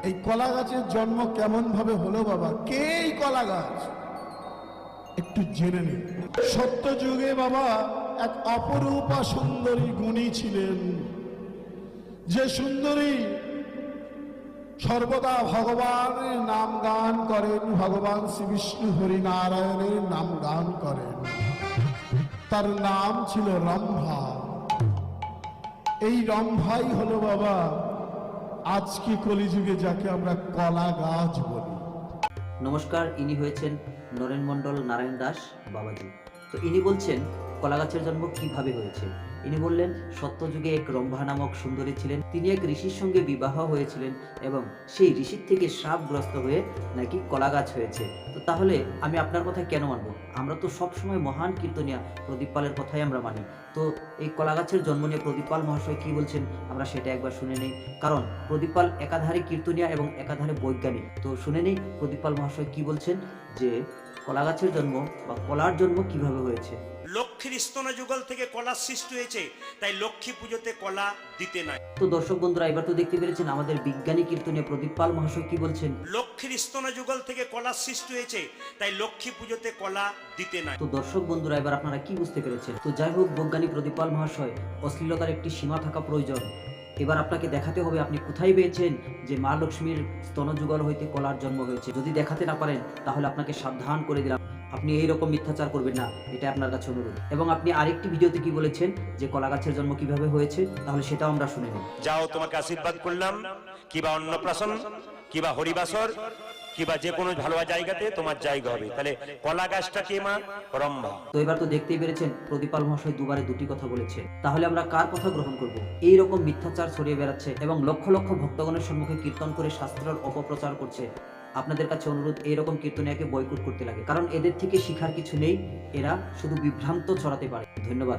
এই কলা গাছের জন্ম কেমন ভাবে হলো বাবা? কে এই কলা গাছ? একটু জেনে নিন। সত্য যুগে বাবা এক অপরূপা সুন্দরী গুণী ছিলেন, যে সুন্দরী সর্বদা ভগবানের নাম গান করেন, ভগবান শ্রী বিষ্ণু হরিনারায়ণের নাম গান করেন। তার নাম ছিল রম্ভা। এই রম্ভাই হলো বাবা আজকে কলিযুগে যাকে আমরা কলা গাছ বলি। নমস্কার, ইনি হয়েছেন নরেন মণ্ডল নারায়ণ দাস বাবাজি। তো ইনি বলছেন কলা গাছের জন্ম কিভাবে হয়েছে। ইনি বললেন সত্যযুগে এক রম্ভা নামক সুন্দরী ছিলেন, তিনি এক ঋষির সঙ্গে বিবাহ হয়েছিলেন এবং সেই ঋষির থেকে শাপগ্রস্ত হয়ে নাকি কলা গাছ হয়েছে। তো তাহলে আমি আপনার কথা কেন মানবো? আমরা তো সবসময় মহান কীর্তনিয়া প্রদীপ পালের কথাই আমরা মানি। তো এই কলা গাছের জন্ম নিয়ে প্রদীপ পাল মহাশয় কি বলছেন আমরা সেটা একবার শুনে নেই, কারণ প্রদীপ পাল একাধারে কীর্তনিয়া এবং একাধারে বৈজ্ঞানিক। তো শুনে নেই প্রদীপ পাল মহাশয় কি বলছেন, যে কলা গাছের জন্ম বা কলার জন্ম কিভাবে হয়েছে। লক্ষ্মীর স্তন যুগল থেকে কলার সৃষ্টি হয়েছে, তাই লক্ষ্মী পুজোতে কলা দিতে নাই। তো দর্শক বন্ধুরা, এবার তো দেখতে পেরেছেন আমাদের বিজ্ঞানী কীর্তনে প্রদীপ পাল মহাশয় কি বলছেন। লক্ষ্মীর স্তন যুগল থেকে কলার সৃষ্টি হয়েছে, তাই লক্ষ্মী পুজোতে কলা দিতে নাই। তো দর্শক বন্ধুরা, এবার আপনারা কি বুঝতে পেরেছেন? তো যাই হোক, বৈজ্ঞানিক প্রদীপ পাল মহাশয়, অশ্লীলতার একটি সীমা থাকা প্রয়োজন। এবার আপনাকে দেখাতে হবে আপনি কোথায় পেয়েছেন যে মা লক্ষ্মীর স্তনযুগল হইতে কলার জন্ম হয়েছে। যদি দেখাতে না পারেন তাহলে আপনাকে সাবধান করে দিলাম, আপনি এইরকম মিথ্যাচার করবেন না, এটা আপনার কাছে অনুরোধ। এবং আপনি আরেকটি ভিডিওতে কি বলেছেন যে কলা গাছের জন্ম কিভাবে হয়েছে, তাহলে সেটাও আমরা শুনে নিই। যাও, তোমাকে আশীর্বাদ করলাম, কিবা অন্নপ্রাশন, কিবা হরিবাসর, কিবা যে কোনো ভালো জায়গাতে তোমার জায়গা হবে। তাহলে কলা গাছটা কে মা? রম্ভা। তো এবার তো দেখতেই পেরেছেন প্রদীপাল মহাশয় দুবারে দুটি কথা বলেছে। তাহলে আমরা কার কথা গ্রহণ করব? এই রকম মিথ্যাচার ছড়িয়ে বেড়াচ্ছে এবং লক্ষ লক্ষ ভক্তগণের সম্মুখে কীর্তন করে শাস্ত্রের অপপ্রচার করছে। আপনাদের কাছে অনুরোধ, এইরকম কীর্তনিয়াকে বয়কট করতে লাগে, কারণ এদের থেকে শিখার কিছু নেই, এরা শুধু বিভ্রান্ত ছড়াতে পারে। ধন্যবাদ।